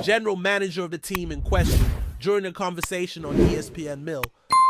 general manager of the team in question, during a conversation on ESPN Mill,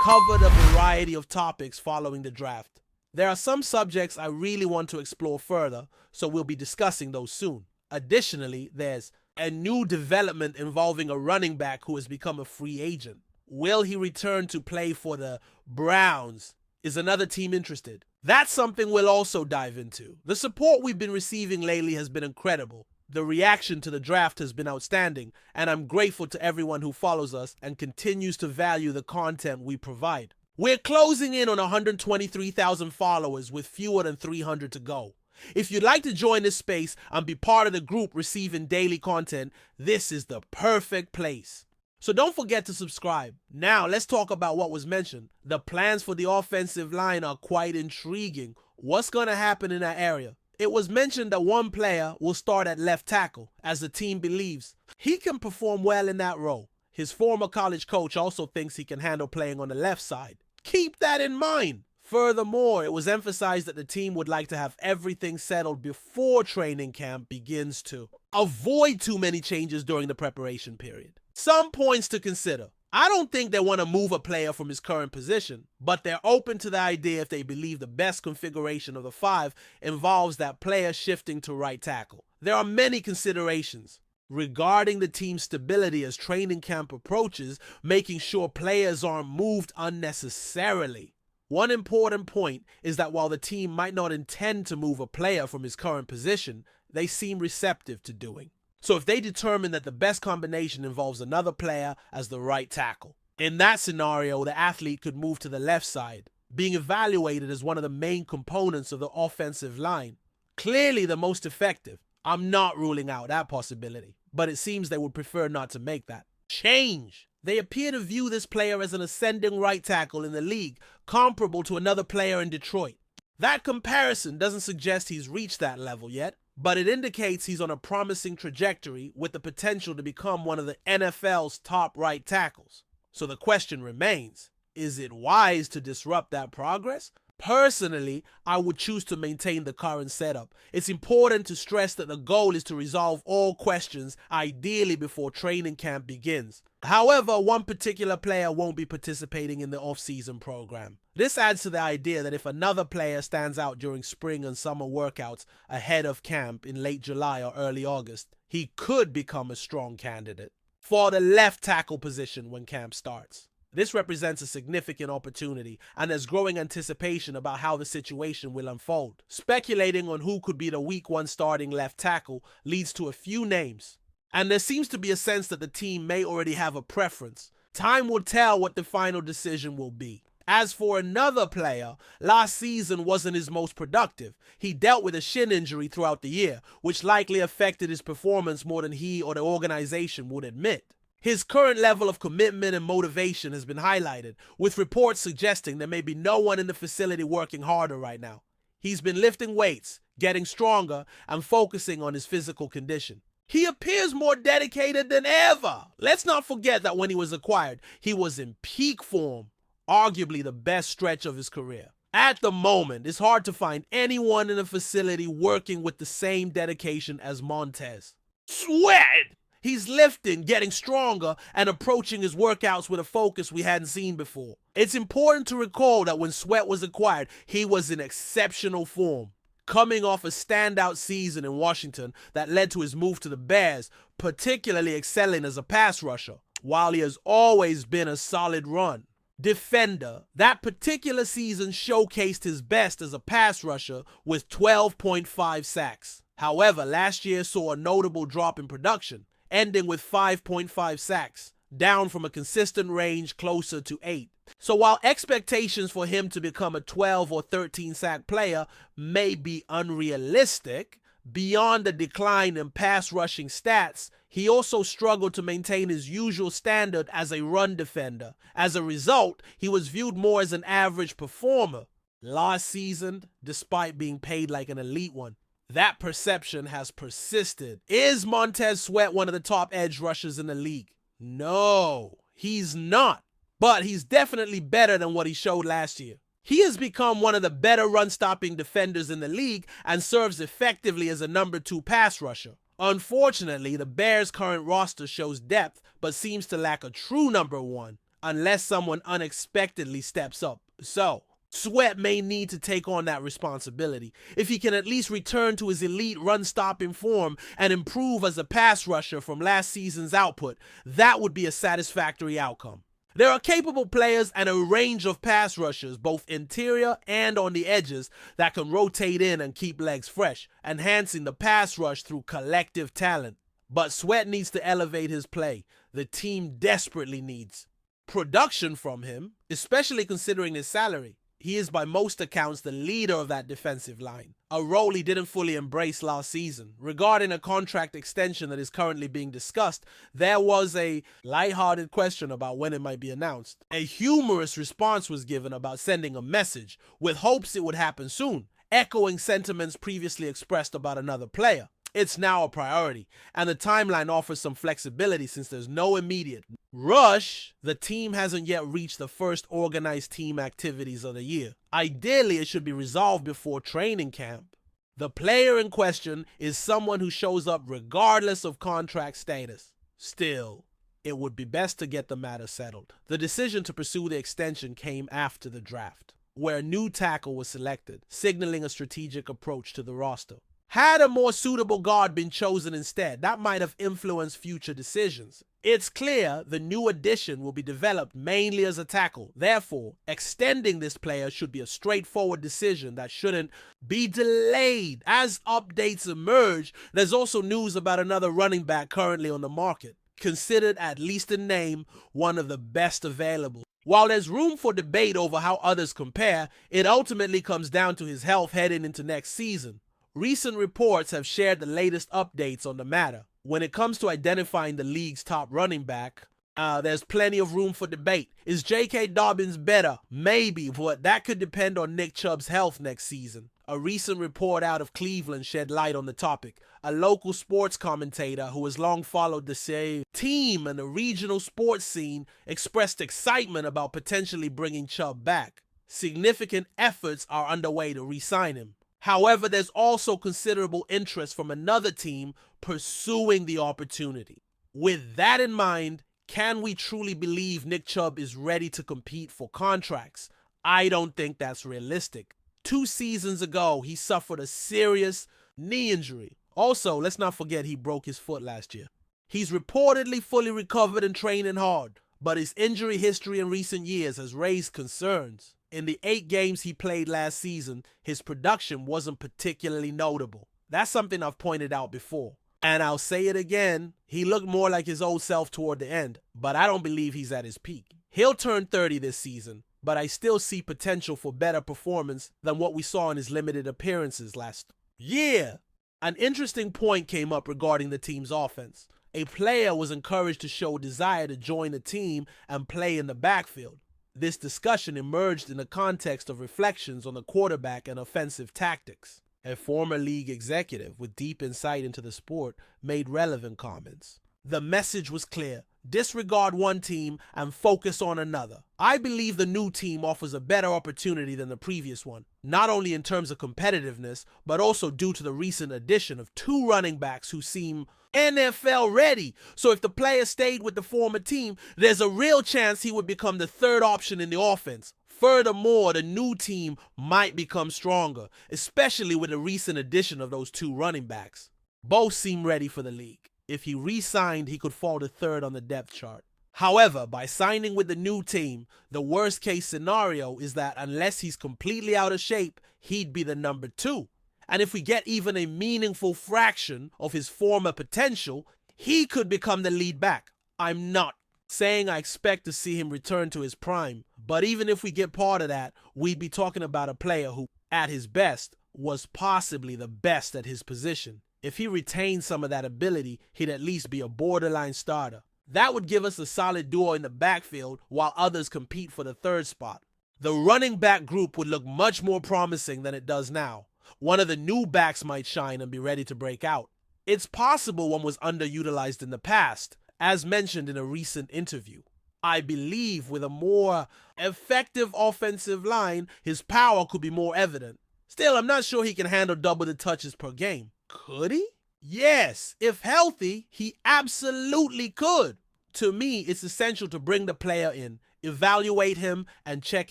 covered a variety of topics following the draft. There are some subjects I really want to explore further, so we'll be discussing those soon. Additionally, there's a new development involving a running back who has become a free agent. Will he return to play for the Browns? Is another team interested? That's something we'll also dive into. The support we've been receiving lately has been incredible. The reaction to the draft has been outstanding, and I'm grateful to everyone who follows us and continues to value the content we provide. We're closing in on 123,000 followers with fewer than 300 to go. If you'd like to join this space and be part of the group receiving daily content, this is the perfect place. So don't forget to subscribe. Now let's talk about what was mentioned. The plans for the offensive line are quite intriguing. What's going to happen in that area? It was mentioned that one player will start at left tackle, as the team believes he can perform well in that role. His former college coach also thinks he can handle playing on the left side. Keep that in mind. Furthermore, it was emphasized that the team would like to have everything settled before training camp begins to avoid too many changes during the preparation period. Some points to consider. I don't think they want to move a player from his current position, but they're open to the idea if they believe the best configuration of the five involves that player shifting to right tackle. There are many considerations regarding the team's stability as training camp approaches, making sure players aren't moved unnecessarily. One important point is that while the team might not intend to move a player from his current position, they seem receptive to doing. So if they determine that the best combination involves another player as the right tackle, in that scenario, the athlete could move to the left side, being evaluated as one of the main components of the offensive line. Clearly the most effective. I'm not ruling out that possibility, but it seems they would prefer not to make that change. They appear to view this player as an ascending right tackle in the league, comparable to another player in Detroit. That comparison doesn't suggest he's reached that level yet, but it indicates he's on a promising trajectory with the potential to become one of the NFL's top right tackles. So the question remains, is it wise to disrupt that progress? Personally, I would choose to maintain the current setup. It's important to stress that the goal is to resolve all questions, ideally before training camp begins. However, one particular player won't be participating in the off-season program. This adds to the idea that if another player stands out during spring and summer workouts ahead of camp in late July or early August, he could become a strong candidate for the left tackle position when camp starts. This represents a significant opportunity, and there's growing anticipation about how the situation will unfold. Speculating on who could be the week 1 starting left tackle leads to a few names, and there seems to be a sense that the team may already have a preference. Time will tell what the final decision will be. As for another player, last season wasn't his most productive. He dealt with a shin injury throughout the year, which likely affected his performance more than he or the organization would admit. His current level of commitment and motivation has been highlighted, with reports suggesting there may be no one in the facility working harder right now. He's been lifting weights, getting stronger, and focusing on his physical condition. He appears more dedicated than ever. Let's not forget that when he was acquired, he was in peak form, arguably the best stretch of his career. At the moment, it's hard to find anyone in the facility working with the same dedication as Montez Sweat. He's lifting, getting stronger, and approaching his workouts with a focus we hadn't seen before. It's important to recall that when Sweat was acquired, he was in exceptional form, coming off a standout season in Washington that led to his move to the Bears, particularly excelling as a pass rusher, while he has always been a solid run defender. That particular season showcased his best as a pass rusher with 12.5 sacks. However, last year saw a notable drop in production, ending with 5.5 sacks, down from a consistent range closer to 8. So while expectations for him to become a 12 or 13 sack player may be unrealistic, beyond the decline in pass rushing stats, he also struggled to maintain his usual standard as a run defender. As a result, he was viewed more as an average performer last season, despite being paid like an elite one. That perception has persisted. Is Montez Sweat one of the top edge rushers in the league? No, he's not. But he's definitely better than what he showed last year. He has become one of the better run-stopping defenders in the league and serves effectively as a number 2 pass rusher. Unfortunately, the Bears' current roster shows depth but seems to lack a true number one unless someone unexpectedly steps up. So, Sweat may need to take on that responsibility. If he can at least return to his elite run-stopping form and improve as a pass rusher from last season's output, that would be a satisfactory outcome. There are capable players and a range of pass rushers, both interior and on the edges, that can rotate in and keep legs fresh, enhancing the pass rush through collective talent. But Sweat needs to elevate his play. The team desperately needs production from him, especially considering his salary. He is by most accounts the leader of that defensive line, a role he didn't fully embrace last season. Regarding a contract extension that is currently being discussed, there was a lighthearted question about when it might be announced. A humorous response was given about sending a message, with hopes it would happen soon, echoing sentiments previously expressed about another player. It's now a priority, and the timeline offers some flexibility since there's no immediate rush. The team hasn't yet reached the first organized team activities of the year. Ideally, it should be resolved before training camp. The player in question is someone who shows up regardless of contract status. Still, it would be best to get the matter settled. The decision to pursue the extension came after the draft, where a new tackle was selected, signaling a strategic approach to the roster. Had a more suitable guard been chosen instead, that might have influenced future decisions. It's clear the new addition will be developed mainly as a tackle. Therefore, extending this player should be a straightforward decision that shouldn't be delayed. As updates emerge, there's also news about another running back currently on the market, considered, at least in name, one of the best available. While there's room for debate over how others compare, it ultimately comes down to his health heading into next season. Recent reports have shared the latest updates on the matter. When it comes to identifying the league's top running back, there's plenty of room for debate. Is J.K. Dobbins better? Maybe, but that could depend on Nick Chubb's health next season. A recent report out of Cleveland shed light on the topic. A local sports commentator who has long followed the same team and the regional sports scene expressed excitement about potentially bringing Chubb back. Significant efforts are underway to re-sign him. However, there's also considerable interest from another team pursuing the opportunity. With that in mind, can we truly believe Nick Chubb is ready to compete for contracts? I don't think that's realistic. 2 seasons ago, he suffered a serious knee injury. Also, let's not forget he broke his foot last year. He's reportedly fully recovered and training hard, but his injury history in recent years has raised concerns. In the 8 games he played last season, his production wasn't particularly notable. That's something I've pointed out before. And I'll say it again, he looked more like his old self toward the end, but I don't believe he's at his peak. He'll turn 30 this season, but I still see potential for better performance than what we saw in his limited appearances last year. An interesting point came up regarding the team's offense. A player was encouraged to show desire to join the team and play in the backfield. This discussion emerged in the context of reflections on the quarterback and offensive tactics. A former league executive with deep insight into the sport made relevant comments. The message was clear: disregard one team and focus on another. I believe the new team offers a better opportunity than the previous one, not only in terms of competitiveness, but also due to the recent addition of 2 running backs who seem NFL ready. So if the player stayed with the former team, there's a real chance he would become the 3rd option in the offense. Furthermore, the new team might become stronger, especially with the recent addition of those 2 running backs. Both seem ready for the league. If he re-signed, he could fall to 3rd on the depth chart. However, by signing with the new team, the worst case scenario is that unless he's completely out of shape, he'd be the number 2. And if we get even a meaningful fraction of his former potential, he could become the lead back. I'm not saying I expect to see him return to his prime, but even if we get part of that, we'd be talking about a player who, at his best, was possibly the best at his position. If he retained some of that ability, he'd at least be a borderline starter. That would give us a solid duo in the backfield while others compete for the 3rd spot. The running back group would look much more promising than it does now. One of the new backs might shine and be ready to break out. It's possible one was underutilized in the past, as mentioned in a recent interview. I believe with a more effective offensive line, his power could be more evident. Still, I'm not sure he can handle double the touches per game. Could he? Yes, if healthy, he absolutely could. To me, it's essential to bring the player in, evaluate him, and check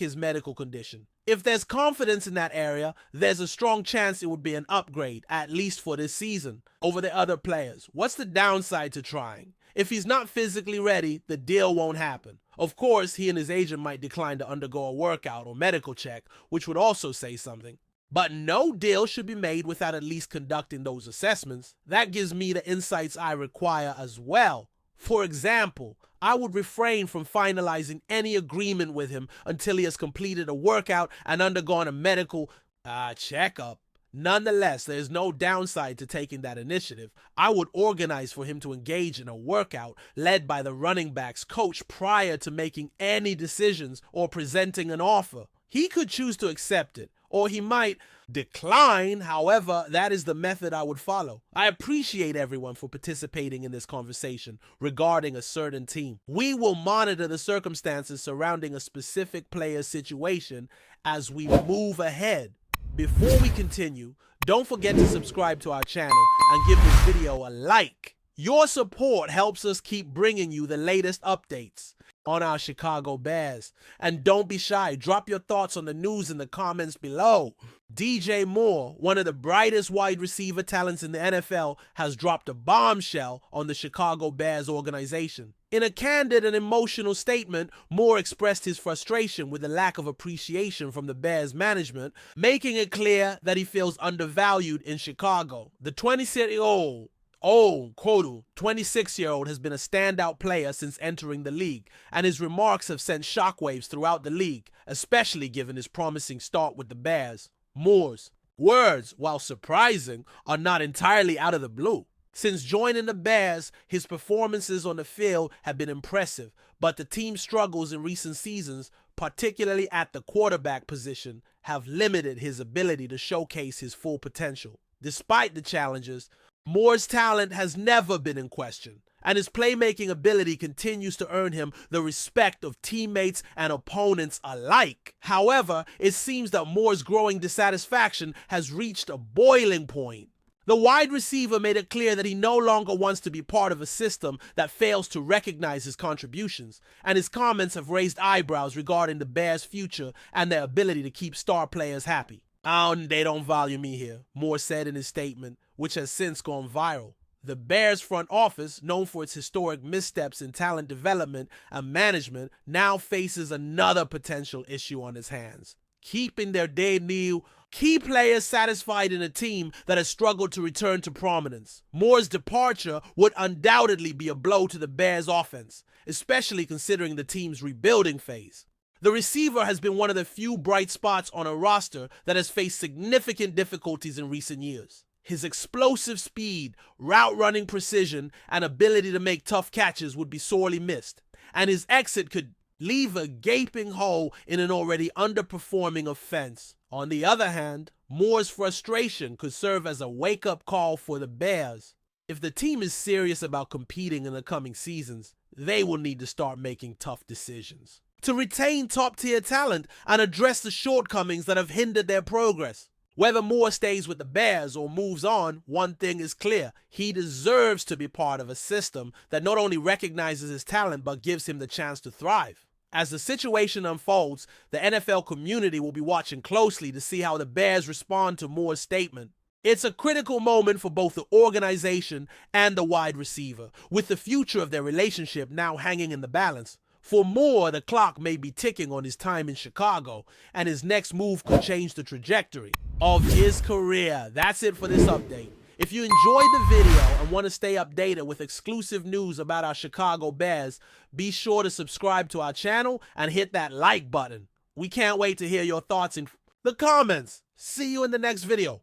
his medical condition. If there's confidence in that area, there's a strong chance it would be an upgrade, at least for this season, over the other players. What's the downside to trying? If he's not physically ready, the deal won't happen. Of course, he and his agent might decline to undergo a workout or medical check, which would also say something. But no deal should be made without at least conducting those assessments. That gives me the insights I require as well. For example, I would refrain from finalizing any agreement with him until he has completed a workout and undergone a medical checkup. Nonetheless, there is no downside to taking that initiative. I would organize for him to engage in a workout led by the running backs coach prior to making any decisions or presenting an offer. He could choose to accept it, or he might decline. However, that is the method I would follow. I appreciate everyone for participating in this conversation regarding a certain team. We will monitor the circumstances surrounding a specific player's situation as we move ahead. Before we continue, don't forget to subscribe to our channel and give this video a like. Your support helps us keep bringing you the latest updates on our Chicago Bears. And don't be shy, drop your thoughts on the news in the comments below. DJ Moore, one of the brightest wide receiver talents in the NFL, has dropped a bombshell on the Chicago Bears organization. In a candid and emotional statement, Moore expressed his frustration with the lack of appreciation from the Bears management, making it clear that he feels undervalued in Chicago. The 26-year-old has been a standout player since entering the league, and his remarks have sent shockwaves throughout the league, especially given his promising start with the Bears. Moore's words, while surprising, are not entirely out of the blue. Since joining the Bears, his performances on the field have been impressive, but the team's struggles in recent seasons, particularly at the quarterback position, have limited his ability to showcase his full potential. Despite the challenges, Moore's talent has never been in question, and his playmaking ability continues to earn him the respect of teammates and opponents alike. However, it seems that Moore's growing dissatisfaction has reached a boiling point. The wide receiver made it clear that he no longer wants to be part of a system that fails to recognize his contributions, and his comments have raised eyebrows regarding the Bears' future and their ability to keep star players happy. They don't value me here, Moore said in his statement, which has since gone viral. The Bears front office, known for its historic missteps in talent development and management, now faces another potential issue on its hands: keeping their debut key players satisfied in a team that has struggled to return to prominence. Moore's departure would undoubtedly be a blow to the Bears' offense, especially considering the team's rebuilding phase. The receiver has been one of the few bright spots on a roster that has faced significant difficulties in recent years. His explosive speed, route running precision, and ability to make tough catches would be sorely missed, and his exit could leave a gaping hole in an already underperforming offense. On the other hand, Moore's frustration could serve as a wake-up call for the Bears. If the team is serious about competing in the coming seasons, they will need to start making tough decisions to retain top-tier talent and address the shortcomings that have hindered their progress. Whether Moore stays with the Bears or moves on, one thing is clear: he deserves to be part of a system that not only recognizes his talent but gives him the chance to thrive. As the situation unfolds, the NFL community will be watching closely to see how the Bears respond to Moore's statement. It's a critical moment for both the organization and the wide receiver, with the future of their relationship now hanging in the balance. For Moore, the clock may be ticking on his time in Chicago, and his next move could change the trajectory of his career. That's it for this update. If you enjoyed the video and want to stay updated with exclusive news about our Chicago Bears, be sure to subscribe to our channel and hit that like button. We can't wait to hear your thoughts in the comments. See you in the next video.